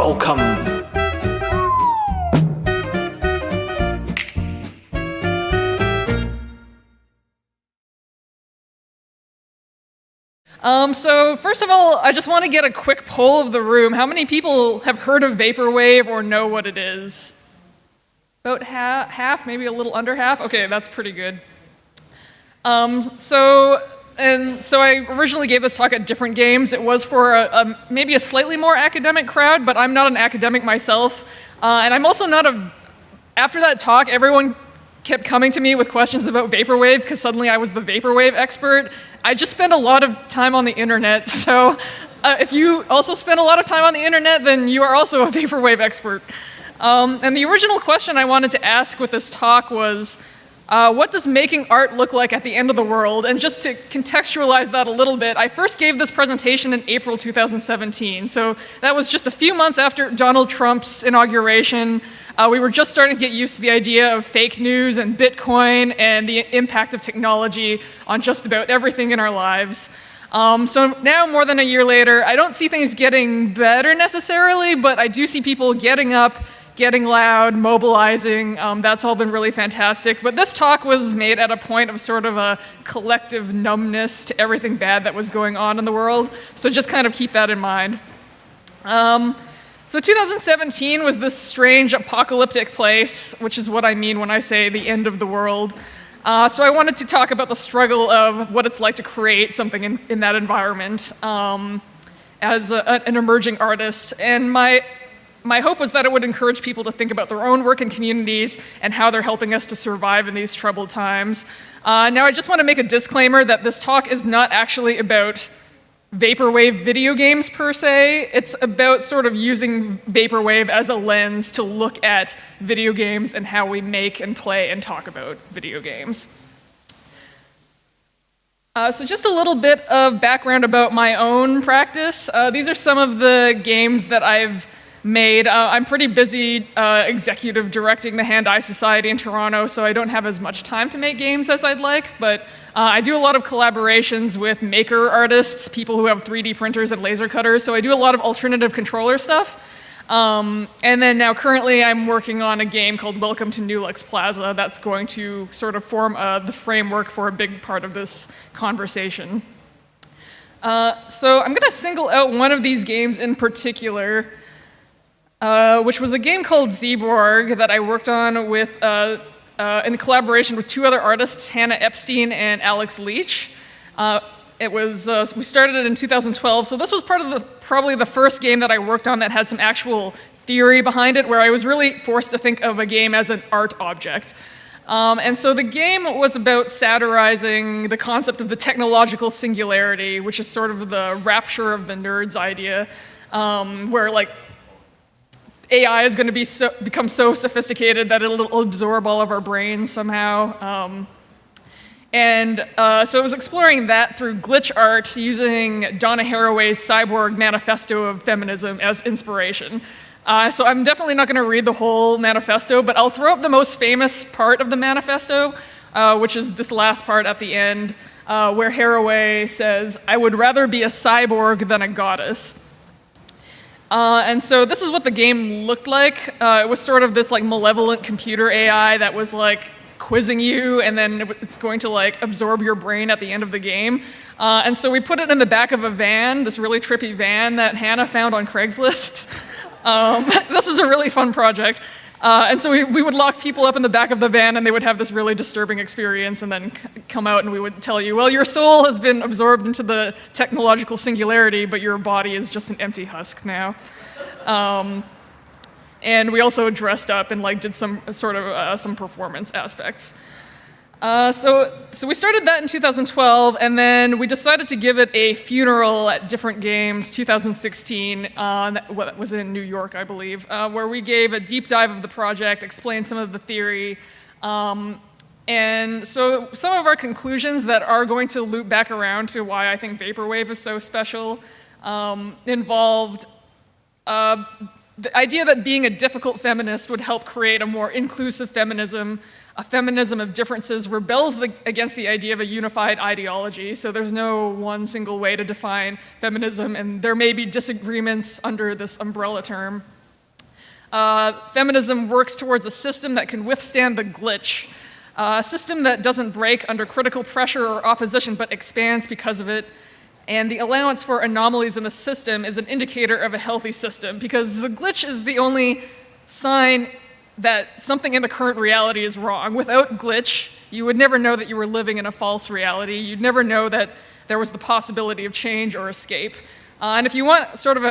Welcome. So first of all, I just want to get a quick poll of the room. How many people have heard of Vaporwave or know what it is? About half, maybe a little under half? Okay, that's pretty good. So I originally gave this talk at different games. It was for maybe a slightly more academic crowd, but I'm not an academic myself. And I'm also not after that talk, everyone kept coming to me with questions about Vaporwave because suddenly I was the Vaporwave expert. I just spent a lot of time on the internet, so if you also spend a lot of time on the internet, then you are also a Vaporwave expert. And the original question I wanted to ask with this talk was, what does making art look like at the end of the world? And just to contextualize that a little bit, I first gave this presentation in April 2017. So that was just a few months after Donald Trump's inauguration. We were just starting to get used to the idea of fake news and Bitcoin and the impact of technology on just about everything in our lives. So now, more than a year later, I don't see things getting better necessarily, but I do see people getting up, getting loud, mobilizing. That's all been really fantastic. But this talk was made at a point of sort of a collective numbness to everything bad that was going on in the world. So just kind of keep that in mind. So 2017 was this strange apocalyptic place, which is what I mean when I say the end of the world. So I wanted to talk about the struggle of what it's like to create something in that environment as an emerging artist. And my hope was that it would encourage people to think about their own work in communities and how they're helping us to survive in these troubled times. Now I just want to make a disclaimer that this talk is not actually about Vaporwave video games per se. It's about sort of using Vaporwave as a lens to look at video games and how we make and play and talk about video games. So just a little bit of background about my own practice. These are some of the games that I've made. I'm pretty busy executive directing the Hand-Eye Society in Toronto, so I don't have as much time to make games as I'd like, but I do a lot of collaborations with maker artists, people who have 3D printers and laser cutters, so I do a lot of alternative controller stuff. And then now currently I'm working on a game called Welcome to New Lux Plaza that's going to sort of form the framework for a big part of this conversation. So I'm going to single out one of these games in particular, which was a game called Zeborg that I worked on with in collaboration with two other artists, Hannah Epstein and Alex Leach. We started it in 2012, so this was probably the first game that I worked on that had some actual theory behind it, where I was really forced to think of a game as an art object. And so the game was about satirizing the concept of the technological singularity, which is sort of the rapture of the nerds idea, where like AI is going to become so sophisticated that it'll absorb all of our brains somehow. So it was exploring that through glitch art using Donna Haraway's Cyborg Manifesto of Feminism as inspiration. So I'm definitely not going to read the whole manifesto, but I'll throw up the most famous part of the manifesto, which is this last part at the end, where Haraway says, "I would rather be a cyborg than a goddess." And so this is what the game looked like. It was sort of this like malevolent computer AI that was like quizzing you, and then it's going to like absorb your brain at the end of the game. And so we put it in the back of a van, this really trippy van that Hannah found on Craigslist. This was a really fun project. And so we would lock people up in the back of the van, and they would have this really disturbing experience, and then come out and we would tell you, well, your soul has been absorbed into the technological singularity, but your body is just an empty husk now. And we also dressed up and like did some sort of some performance aspects. So we started that in 2012, and then we decided to give it a funeral at Different Games 2016, that was in New York, I believe, where we gave a deep dive of the project, explained some of the theory, and so some of our conclusions that are going to loop back around to why I think Vaporwave is so special involved the idea that being a difficult feminist would help create a more inclusive feminism, A feminism of differences rebels against the idea of a unified ideology, so there's no one single way to define feminism, and there may be disagreements under this umbrella term. Feminism works towards a system that can withstand the glitch, a system that doesn't break under critical pressure or opposition, but expands because of it. And the allowance for anomalies in the system is an indicator of a healthy system, because the glitch is the only sign that something in the current reality is wrong. Without glitch, you would never know that you were living in a false reality. You'd never know that there was the possibility of change or escape. And if you want sort of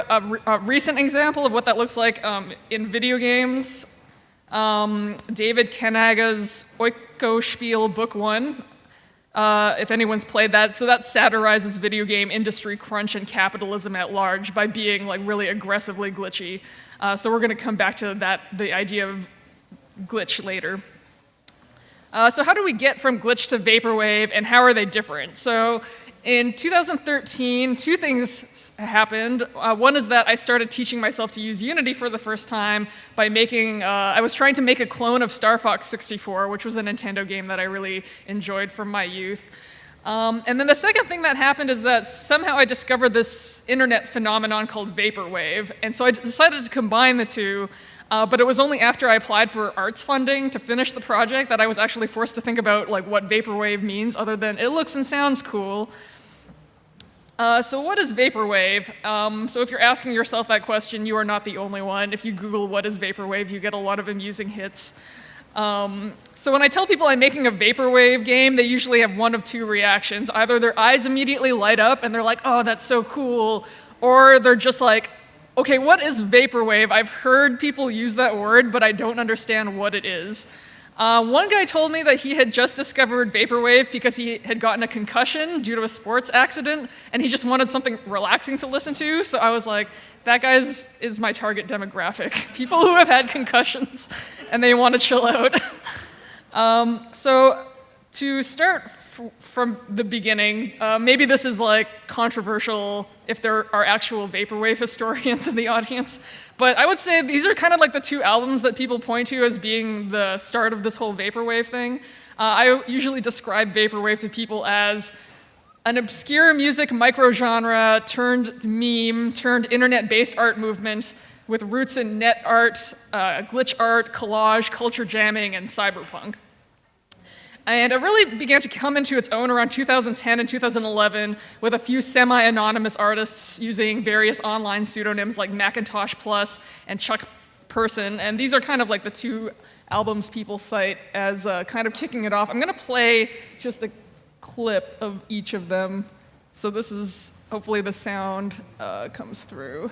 a recent example of what that looks like in video games, David Kanaga's Oikospiel Book 1, if anyone's played that, so that satirizes video game industry crunch and capitalism at large by being like really aggressively glitchy. So we're going to come back to that, the idea of glitch later. So how do we get from glitch to vaporwave, and how are they different? So in 2013, two things happened. One is that I started teaching myself to use Unity for the first time by making, I was trying to make a clone of Star Fox 64, which was a Nintendo game that I really enjoyed from my youth. And then the second thing that happened is that somehow I discovered this internet phenomenon called Vaporwave, and so I decided to combine the two, but it was only after I applied for arts funding to finish the project that I was actually forced to think about like what Vaporwave means other than it looks and sounds cool. So what is Vaporwave? So if you're asking yourself that question, you are not the only one. If you Google what is Vaporwave, you get a lot of amusing hits. So when I tell people I'm making a Vaporwave game, they usually have one of two reactions. Either their eyes immediately light up and they're like, oh, that's so cool, or they're just like, okay, what is Vaporwave? I've heard people use that word, but I don't understand what it is. One guy told me that he had just discovered Vaporwave because he had gotten a concussion due to a sports accident, and he just wanted something relaxing to listen to, so I was like, that guy is my target demographic. People who have had concussions and they want to chill out. So to start from the beginning, maybe this is like controversial if there are actual Vaporwave historians in the audience, but I would say these are kind of like the two albums that people point to as being the start of this whole Vaporwave thing. I usually describe Vaporwave to people as an obscure music microgenre turned meme, turned internet-based art movement with roots in net art, glitch art, collage, culture jamming, and cyberpunk. And it really began to come into its own around 2010 and 2011 with a few semi-anonymous artists using various online pseudonyms like Macintosh Plus and Chuck Person. And these are kind of like the two albums people cite as kind of kicking it off. I'm going to play just a clip of each of them. So this is, hopefully the sound comes through.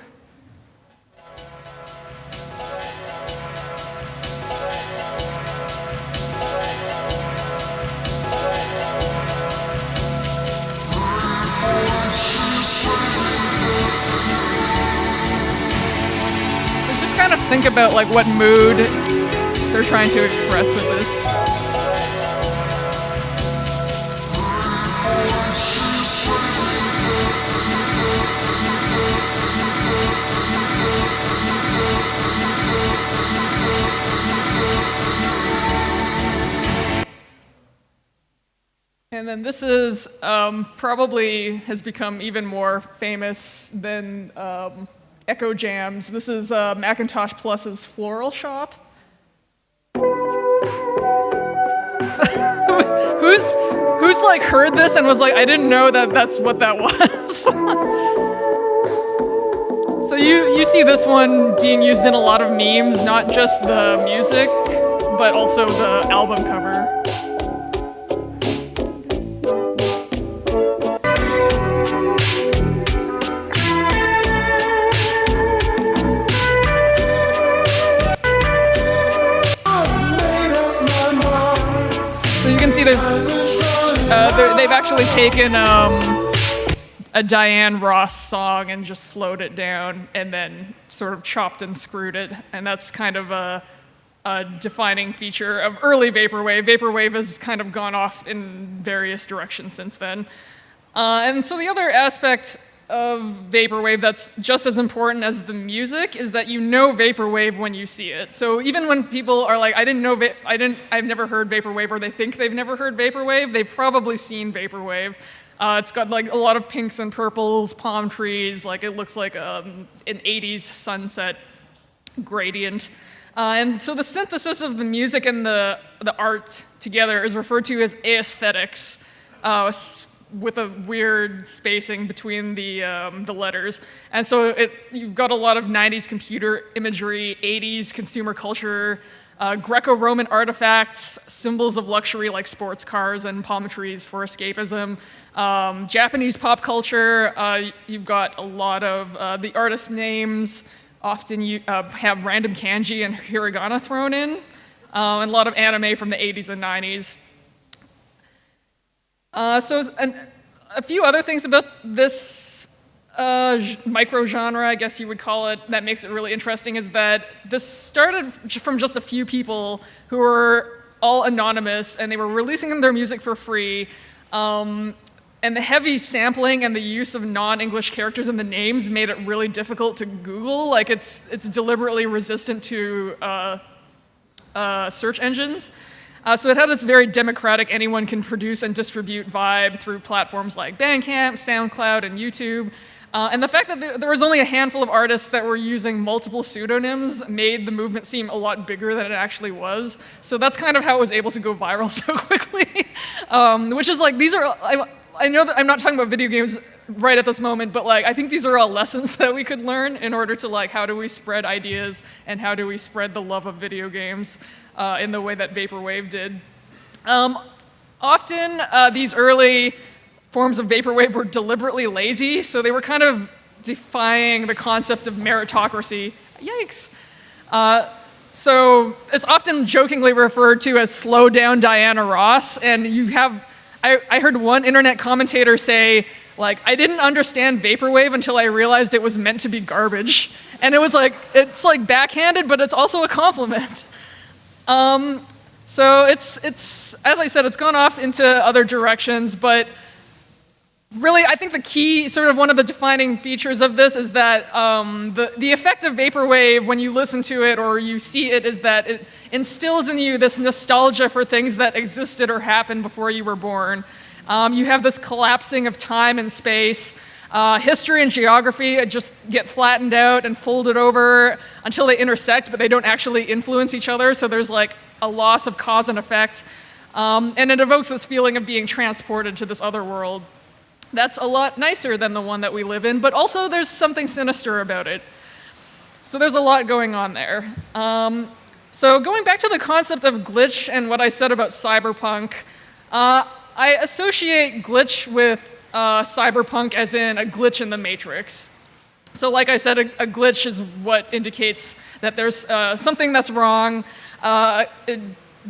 So just kind of think about like what mood they're trying to express with this. And then this is probably has become even more famous than Echo Jams. This is Macintosh Plus's Floral Shop. Who's like heard this and was like, I didn't know that that's what that was. So you see this one being used in a lot of memes, not just the music, but also the album cover. They've actually taken a Diane Ross song and just slowed it down and then sort of chopped and screwed it, and that's kind of a defining feature of early Vaporwave. Vaporwave has kind of gone off in various directions since then. And so the other aspect of Vaporwave that's just as important as the music is that you know Vaporwave when you see it. So even when people are like, I've never heard Vaporwave, or they think they've never heard Vaporwave, they've probably seen Vaporwave. It's got like a lot of pinks and purples, palm trees, like it looks like an 80s sunset gradient. And so the synthesis of the music and the art together is referred to as aesthetics, with a weird spacing between the letters. And so you've got a lot of 90s computer imagery, 80s consumer culture, Greco-Roman artifacts, symbols of luxury like sports cars and palm trees for escapism, Japanese pop culture. You've got a lot of the artist names. Often you have random kanji and hiragana thrown in, and a lot of anime from the 80s and 90s. A few other things about this micro-genre, I guess you would call it, that makes it really interesting is that this started from just a few people who were all anonymous, and they were releasing their music for free. And the heavy sampling and the use of non-English characters in the names made it really difficult to Google. Like it's deliberately resistant to search engines. So it had its very democratic, anyone can produce and distribute vibe through platforms like Bandcamp, SoundCloud, and YouTube. And the fact that there was only a handful of artists that were using multiple pseudonyms made the movement seem a lot bigger than it actually was. So that's kind of how it was able to go viral so quickly. Which is like, these are, I know that I'm not talking about video games right at this moment, but like I think these are all lessons that we could learn in order to like how do we spread ideas and how do we spread the love of video games in the way that Vaporwave did. Often these early forms of Vaporwave were deliberately lazy, so they were kind of defying the concept of meritocracy. Yikes. So it's often jokingly referred to as slow down Diana Ross, and you have, I heard one internet commentator say, like, I didn't understand Vaporwave until I realized it was meant to be garbage. And it was like, it's like backhanded, but it's also a compliment. So it's, as I said, it's gone off into other directions, but really, I think the key, sort of one of the defining features of this is that the effect of Vaporwave when you listen to it or you see it is that it instills in you this nostalgia for things that existed or happened before you were born. You have this collapsing of time and space. History and geography just get flattened out and folded over until they intersect, but they don't actually influence each other, so there's like a loss of cause and effect. And it evokes this feeling of being transported to this other world. That's a lot nicer than the one that we live in, but also there's something sinister about it. So there's a lot going on there. So going back to the concept of glitch and what I said about cyberpunk, I associate glitch with cyberpunk as in a glitch in the matrix. So like I said, a glitch is what indicates that there's something that's wrong. It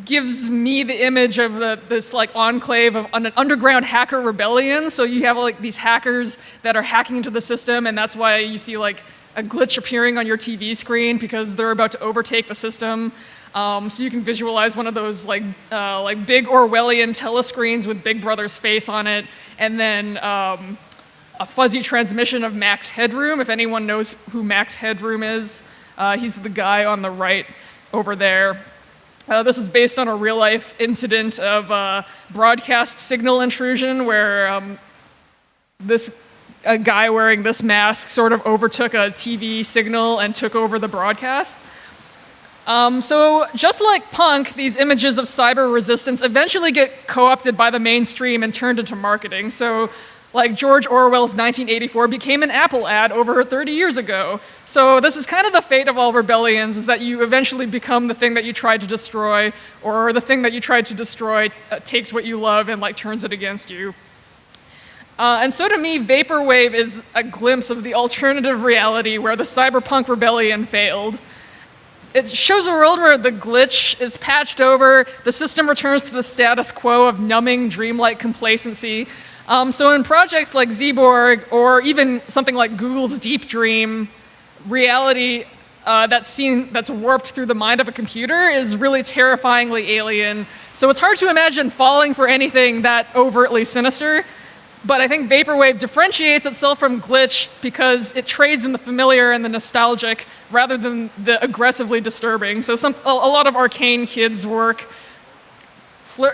gives me the image of this like enclave of an underground hacker rebellion. So you have like these hackers that are hacking into the system, and that's why you see like a glitch appearing on your TV screen because they're about to overtake the system. So you can visualize one of those like big Orwellian telescreens with Big Brother's face on it, and then a fuzzy transmission of Max Headroom. If anyone knows who Max Headroom is, he's the guy on the right over there. This is based on a real-life incident of broadcast signal intrusion where a guy wearing this mask sort of overtook a TV signal and took over the broadcast. So just like punk, these images of cyber resistance eventually get co-opted by the mainstream and turned into marketing. So like George Orwell's 1984 became an Apple ad over 30 years ago. So this is kind of the fate of all rebellions, is that you eventually become the thing that you tried to destroy, or the thing that you tried to destroy takes what you love and like turns it against you. And so to me, Vaporwave is a glimpse of the alternative reality where the cyberpunk rebellion failed. It shows a world where the glitch is patched over, the system returns to the status quo of numbing, dreamlike complacency. So in projects like Zeeborg, or even something like Google's Deep Dream, reality that's warped through the mind of a computer is really terrifyingly alien. So it's hard to imagine falling for anything that overtly sinister. But I think Vaporwave differentiates itself from Glitch because it trades in the familiar and the nostalgic rather than the aggressively disturbing. So a lot of Arcane kids' work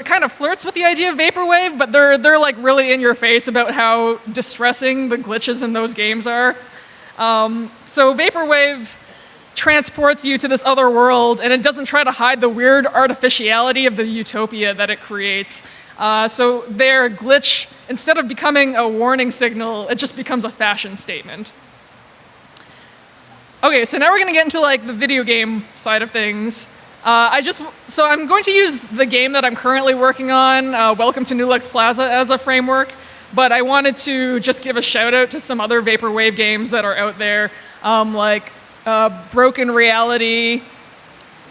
kind of flirts with the idea of Vaporwave, but they're like really in your face about how distressing the glitches in those games are. So Vaporwave transports you to this other world, and it doesn't try to hide the weird artificiality of the utopia that it creates. So their glitch, instead of becoming a warning signal, it just becomes a fashion statement. Okay, so now we're going to get into like the video game side of things. So I'm going to use the game that I'm currently working on, Welcome to New Lex Plaza, as a framework, but I wanted to just give a shout out to some other Vaporwave games that are out there, like Broken Reality,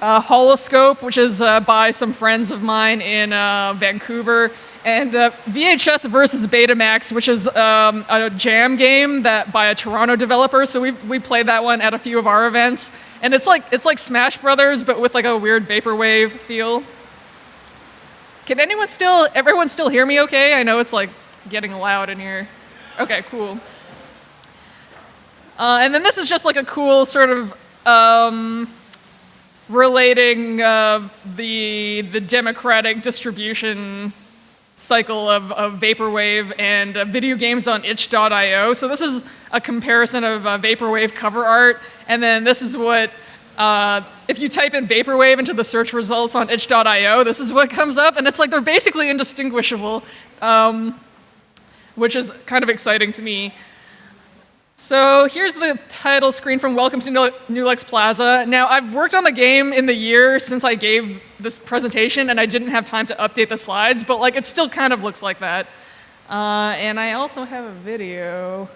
Holoscope, which is by some friends of mine in Vancouver, and VHS versus Betamax, which is a jam game by a Toronto developer. So we played that one at a few of our events, and it's like Smash Brothers, but with like a weird Vaporwave feel. Can everyone still hear me okay? I know it's like getting loud in here. Okay, cool. And then this is just like a cool sort of relating the democratic distribution cycle of Vaporwave and video games on itch.io. So this is a comparison of Vaporwave cover art, and then this is what, if you type in Vaporwave into the search results on itch.io, this is what comes up, and it's like they're basically indistinguishable, which is kind of exciting to me. So here's the title screen from Welcome to New Lex Plaza. Now, I've worked on the game in the year since I gave this presentation, and I didn't have time to update the slides, but like it still kind of looks like that. And I also have a video.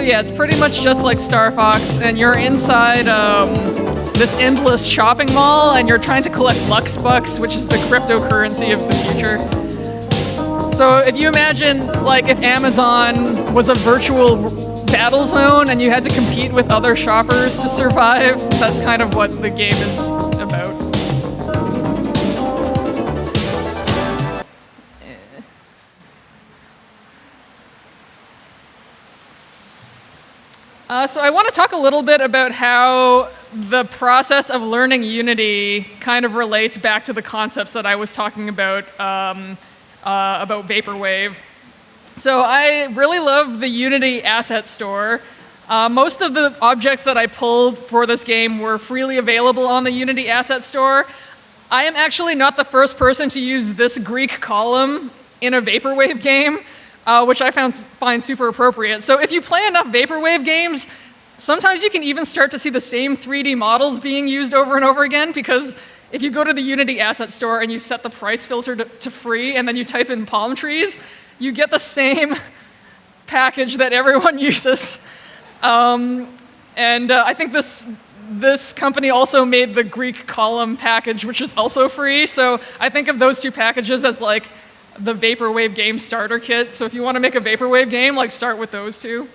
Yeah, it's pretty much just like Star Fox, and you're inside this endless shopping mall, and you're trying to collect Lux Bucks, which is the cryptocurrency of the future. So if you imagine, like, if Amazon was a virtual battle zone and you had to compete with other shoppers to survive, that's kind of what the game is about. So I want to talk a little bit about how the process of learning Unity kind of relates back to the concepts that I was talking about Vaporwave. So I really love the Unity asset store. Most of the objects that I pulled for this game were freely available on the Unity asset store. I am actually not the first person to use this Greek column in a Vaporwave game, which I find super appropriate. So if you play enough Vaporwave games, sometimes you can even start to see the same 3D models being used over and over again, because if you go to the Unity asset store and you set the price filter to free and then you type in palm trees, you get the same package that everyone uses. I think this company also made the Greek column package, which is also free. So I think of those two packages as like the Vaporwave game starter kit. So if you want to make a Vaporwave game, like start with those two.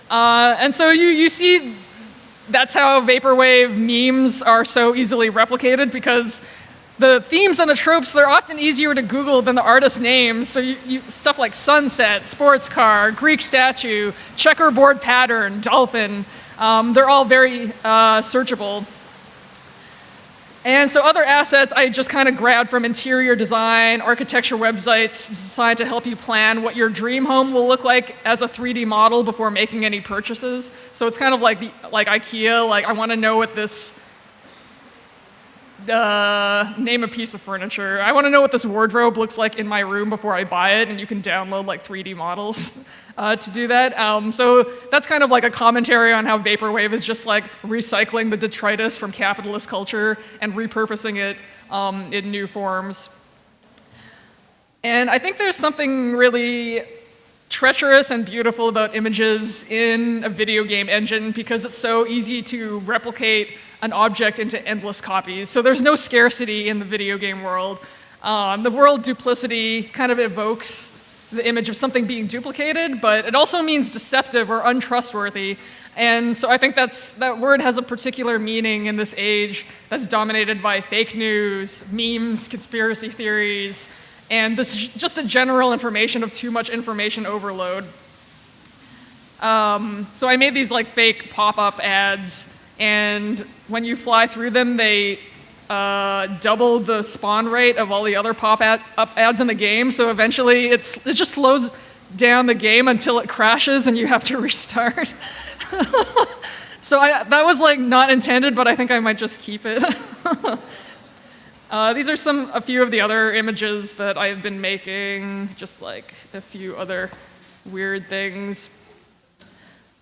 And so you see that's how Vaporwave memes are so easily replicated, because the themes and the tropes, they're often easier to Google than the artist names. So stuff like sunset, sports car, Greek statue, checkerboard pattern, dolphin, they're all very searchable. And so other assets I just kind of grabbed from interior design, architecture websites designed to help you plan what your dream home will look like as a 3D model before making any purchases. So it's kind of like IKEA, like I want to know what this, name a piece of furniture. I want to know what this wardrobe looks like in my room before I buy it, and you can download like 3D models to do that. So that's kind of like a commentary on how Vaporwave is just like recycling the detritus from capitalist culture and repurposing it in new forms. And I think there's something really treacherous and beautiful about images in a video game engine, because it's so easy to replicate an object into endless copies. So there's no scarcity in the video game world. The word duplicity kind of evokes the image of something being duplicated, but it also means deceptive or untrustworthy. And so I think that word has a particular meaning in this age that's dominated by fake news, memes, conspiracy theories, and this just a general information of too much information overload. So I made these like fake pop-up ads, and when you fly through them, they double the spawn rate of all the other pop-up ads in the game. So eventually, it just slows down the game until it crashes, and you have to restart. So that was like not intended, but I think I might just keep it. These are a few of the other images that I've been making, just like a few other weird things.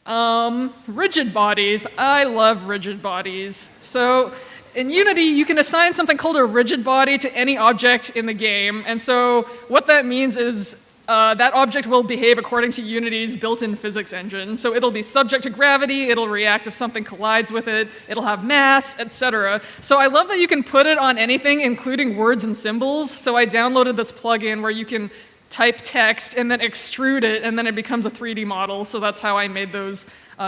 Rigid bodies. I love rigid bodies. So in Unity, you can assign something called a rigid body to any object in the game. And so what that means is that object will behave according to Unity's built-in physics engine. So it'll be subject to gravity, it'll react if something collides with it, it'll have mass, etc. So I love that you can put it on anything, including words and symbols. So I downloaded this plugin where you can type text and then extrude it, and then it becomes a 3D model. So that's how I made those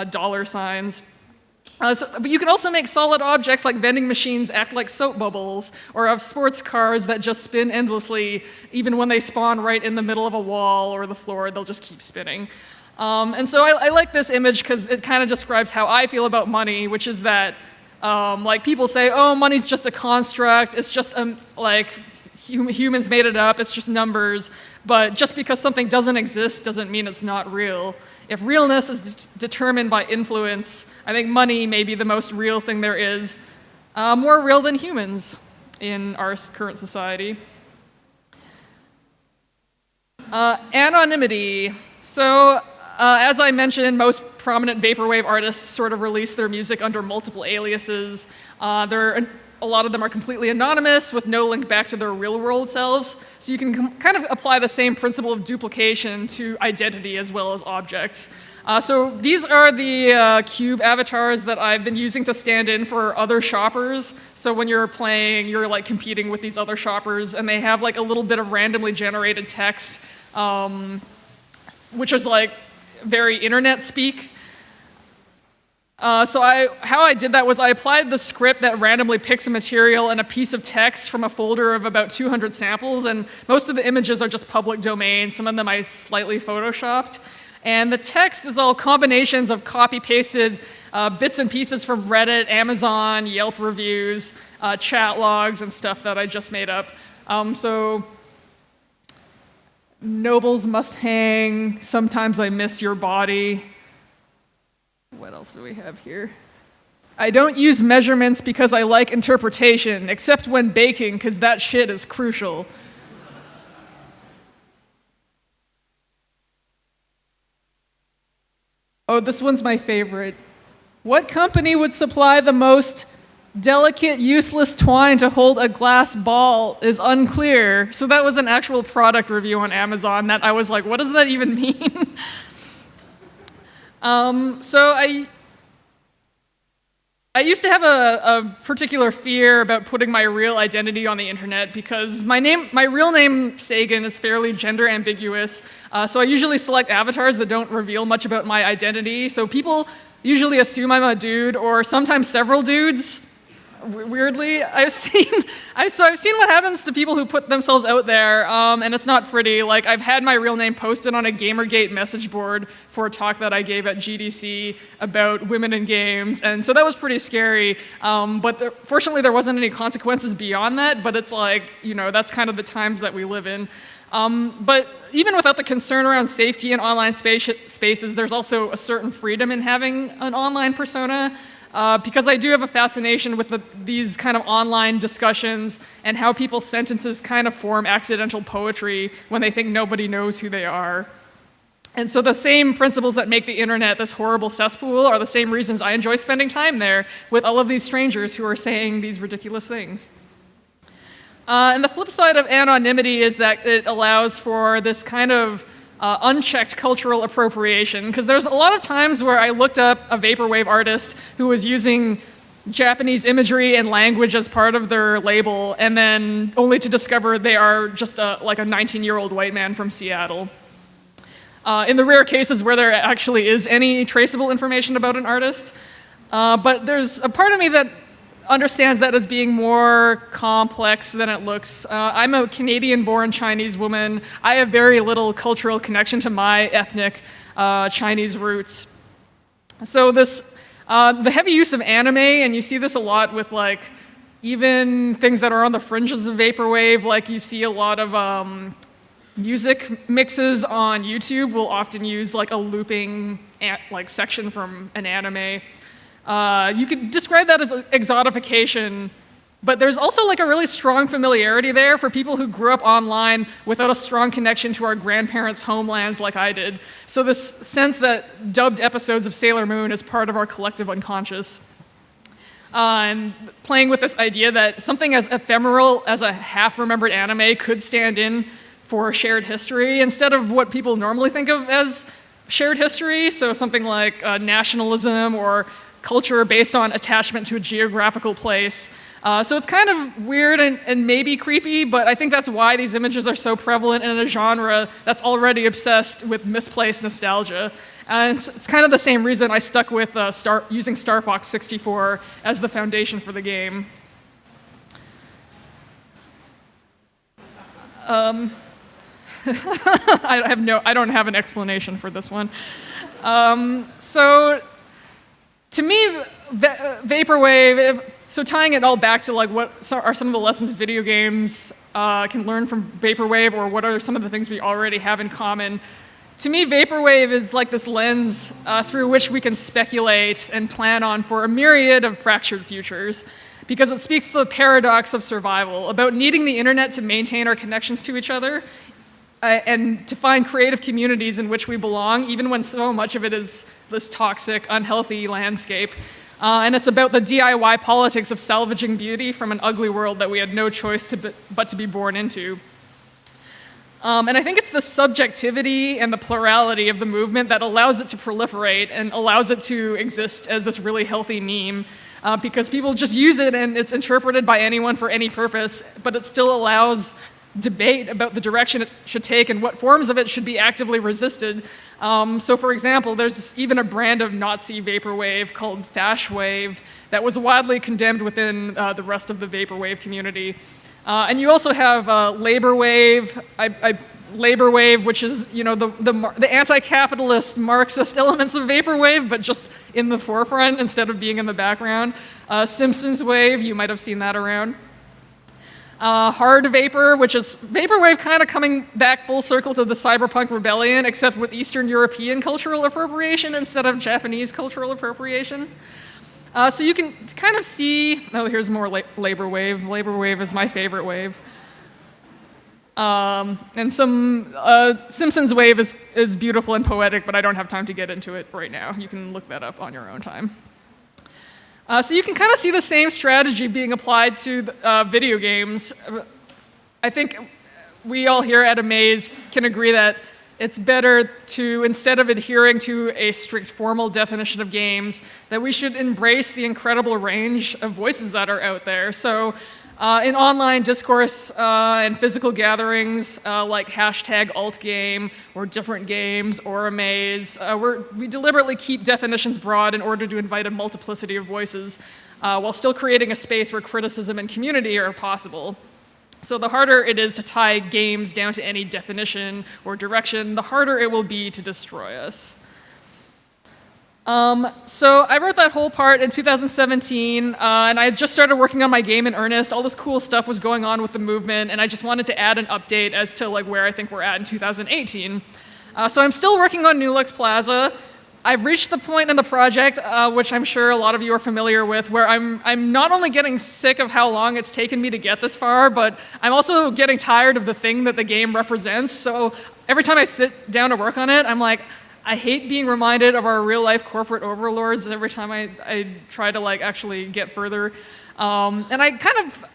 dollar signs. But you can also make solid objects like vending machines act like soap bubbles, or have sports cars that just spin endlessly. Even when they spawn right in the middle of a wall or the floor, they'll just keep spinning. And so I like this image because it kind of describes how I feel about money, which is that like people say, oh, money's just a construct, it's just like humans made it up, it's just numbers. But just because something doesn't exist doesn't mean it's not real. If realness is determined by influence, I think money may be the most real thing there is, more real than humans in our current society. Anonymity. So, as I mentioned, most prominent Vaporwave artists sort of release their music under multiple aliases. A lot of them are completely anonymous with no link back to their real-world selves. So you can kind of apply the same principle of duplication to identity as well as objects. So these are the cube avatars that I've been using to stand in for other shoppers. So when you're playing, you're like competing with these other shoppers, and they have like a little bit of randomly generated text, which is like very internet speak. So how I did that was I applied the script that randomly picks a material and a piece of text from a folder of about 200 samples, and most of the images are just public domain. Some of them I slightly photoshopped. And the text is all combinations of copy-pasted bits and pieces from Reddit, Amazon, Yelp reviews, chat logs, and stuff that I just made up. So nobles must hang, sometimes I miss your body. What else do we have here? I don't use measurements because I like interpretation, except when baking, because that shit is crucial. Oh, this one's my favorite. What company would supply the most delicate, useless twine to hold a glass ball is unclear. So that was an actual product review on Amazon that I was like, what does that even mean? So I used to have a particular fear about putting my real identity on the internet because my real name, Sagan, is fairly gender ambiguous. So I usually select avatars that don't reveal much about my identity. So people usually assume I'm a dude or sometimes several dudes. Weirdly, I've seen what happens to people who put themselves out there, and it's not pretty. Like, I've had my real name posted on a Gamergate message board for a talk that I gave at GDC about women in games, and so that was pretty scary. But fortunately, there wasn't any consequences beyond that. But it's like, that's kind of the times that we live in. But even without the concern around safety in online spaces, there's also a certain freedom in having an online persona. Because I do have a fascination with these kind of online discussions and how people's sentences kind of form accidental poetry when they think nobody knows who they are. And so the same principles that make the internet this horrible cesspool are the same reasons I enjoy spending time there with all of these strangers who are saying these ridiculous things. And the flip side of anonymity is that it allows for this kind of unchecked cultural appropriation, because there's a lot of times where I looked up a Vaporwave artist who was using Japanese imagery and language as part of their label, and then only to discover they are just like a 19-year-old white man from Seattle. In the rare cases where there actually is any traceable information about an artist. But there's a part of me that understands that as being more complex than it looks. I'm a Canadian-born Chinese woman. I have very little cultural connection to my ethnic Chinese roots. So the heavy use of anime, and you see this a lot with like even things that are on the fringes of Vaporwave, like you see a lot of music mixes on YouTube will often use like a looping like section from an anime. You could describe that as exotification, but there's also like a really strong familiarity there for people who grew up online without a strong connection to our grandparents' homelands like I did. So this sense that dubbed episodes of Sailor Moon is part of our collective unconscious. And playing with this idea that something as ephemeral as a half-remembered anime could stand in for shared history instead of what people normally think of as shared history, so something like nationalism or culture based on attachment to a geographical place. So it's kind of weird and maybe creepy, but I think that's why these images are so prevalent in a genre that's already obsessed with misplaced nostalgia. And it's kind of the same reason I stuck with using Star Fox 64 as the foundation for the game. I don't have an explanation for this one. So to me, Vaporwave, so tying it all back to like what are some of the lessons video games can learn from Vaporwave, or what are some of the things we already have in common. To me, Vaporwave is like this lens through which we can speculate and plan on for a myriad of fractured futures, because it speaks to the paradox of survival, about needing the internet to maintain our connections to each other, and to find creative communities in which we belong, even when so much of it is this toxic, unhealthy landscape. And it's about the DIY politics of salvaging beauty from an ugly world that we had no choice but to be born into. And I think it's the subjectivity and the plurality of the movement that allows it to proliferate and allows it to exist as this really healthy meme, because people just use it and it's interpreted by anyone for any purpose, but it still allows debate about the direction it should take and what forms of it should be actively resisted. So for example, there's even a brand of Nazi vaporwave called Fashwave that was widely condemned within the rest of the vaporwave community. And you also have labor wave, which is the anti-capitalist Marxist elements of vaporwave, but just in the forefront instead of being in the background. Simpsons wave, you might have seen that around. Hard vapor, which is vaporwave kind of coming back full circle to the cyberpunk rebellion, except with Eastern European cultural appropriation instead of Japanese cultural appropriation. So you can kind of see, here's more labor wave. Labor wave is my favorite wave. And some Simpsons wave is beautiful and poetic, but I don't have time to get into it right now. You can look that up on your own time. So you can kind of see the same strategy being applied to video games. I think we all here at Amaze can agree that it's better to, instead of adhering to a strict formal definition of games, that we should embrace the incredible range of voices that are out there. So in online discourse and physical gatherings like #AltGame or different games or Amaze, we deliberately keep definitions broad in order to invite a multiplicity of voices while still creating a space where criticism and community are possible. So the harder it is to tie games down to any definition or direction, the harder it will be to destroy us. So I wrote that whole part in 2017, and I just started working on my game in earnest. All this cool stuff was going on with the movement, and I just wanted to add an update as to like where I think we're at in 2018. So I'm still working on New Lux Plaza. I've reached the point in the project, which I'm sure a lot of you are familiar with, where I'm not only getting sick of how long it's taken me to get this far, but I'm also getting tired of the thing that the game represents. So every time I sit down to work on it, I'm like, I hate being reminded of our real-life corporate overlords every time I try to like actually get further. And I kind of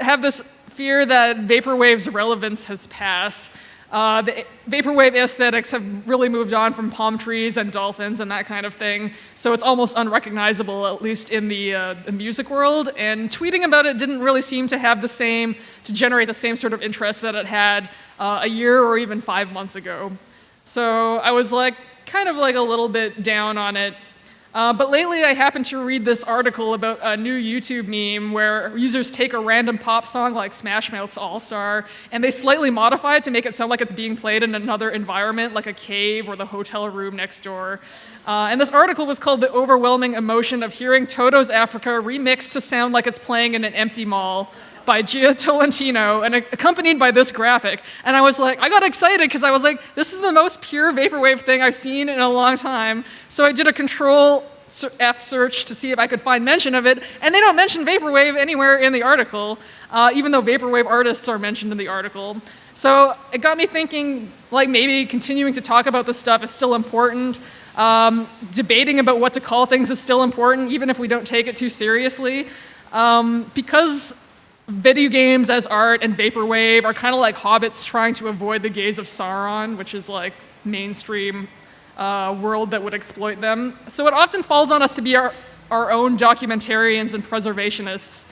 have this fear that Vaporwave's relevance has passed. The Vaporwave aesthetics have really moved on from palm trees and dolphins and that kind of thing, so it's almost unrecognizable, at least in the music world, and tweeting about it didn't really seem to generate the same sort of interest that it had a year or even 5 months ago. So I was kind of a little bit down on it. But lately I happened to read this article about a new YouTube meme where users take a random pop song like Smash Mouth's All-Star and they slightly modify it to make it sound like it's being played in another environment like a cave or the hotel room next door. And this article was called "The Overwhelming Emotion of Hearing Toto's Africa Remixed to Sound Like It's Playing in an Empty Mall" by Gia Tolentino, and accompanied by this graphic. And I got excited because I was like, this is the most pure Vaporwave thing I've seen in a long time. So I did a Control F search to see if I could find mention of it, and they don't mention Vaporwave anywhere in the article, even though Vaporwave artists are mentioned in the article. So it got me thinking, maybe continuing to talk about this stuff is still important. Debating about what to call things is still important, even if we don't take it too seriously. Because video games as art and Vaporwave are kind of like hobbits trying to avoid the gaze of Sauron, which is mainstream world that would exploit them. So it often falls on us to be our own documentarians and preservationists.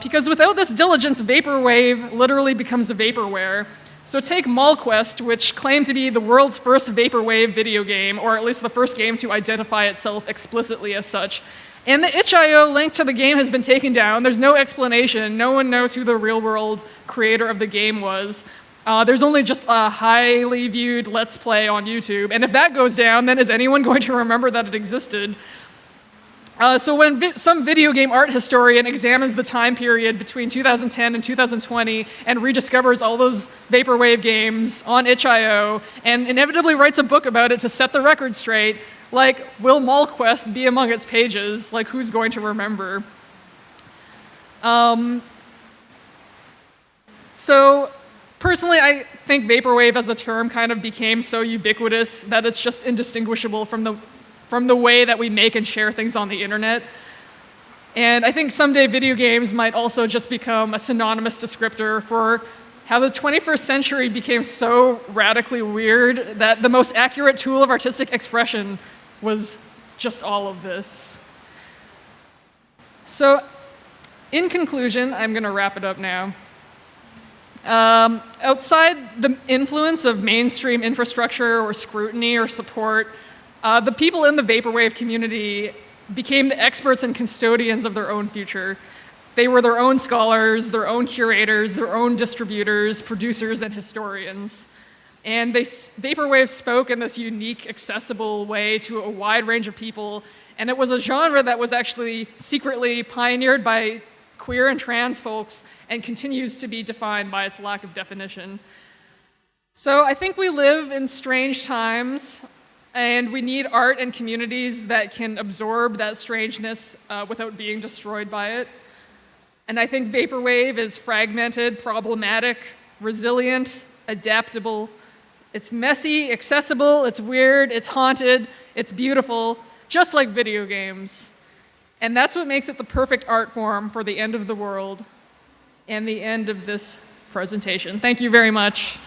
Because without this diligence, Vaporwave literally becomes a vaporware. So take MallQuest, which claimed to be the world's first Vaporwave video game, or at least the first game to identify itself explicitly as such. And the itch.io link to the game has been taken down. There's no explanation. No one knows who the real-world creator of the game was. There's only just a highly viewed Let's Play on YouTube. And if that goes down, then is anyone going to remember that it existed? So when some video game art historian examines the time period between 2010 and 2020 and rediscovers all those Vaporwave games on itch.io and inevitably writes a book about it to set the record straight, will MallQuest be among its pages? Who's going to remember? So personally, I think Vaporwave as a term kind of became so ubiquitous that it's just indistinguishable from the way that we make and share things on the internet. And I think someday video games might also just become a synonymous descriptor for how the 21st century became so radically weird that the most accurate tool of artistic expression was just all of this. So, in conclusion, I'm going to wrap it up now. Outside the influence of mainstream infrastructure or scrutiny or support, the people in the Vaporwave community became the experts and custodians of their own future. They were their own scholars, their own curators, their own distributors, producers, and historians. And Vaporwave spoke in this unique, accessible way to a wide range of people, and it was a genre that was actually secretly pioneered by queer and trans folks and continues to be defined by its lack of definition. So I think we live in strange times, and we need art and communities that can absorb that strangeness without being destroyed by it. And I think Vaporwave is fragmented, problematic, resilient, adaptable. It's messy, accessible, it's weird, it's haunted, it's beautiful, just like video games. And that's what makes it the perfect art form for the end of the world and the end of this presentation. Thank you very much.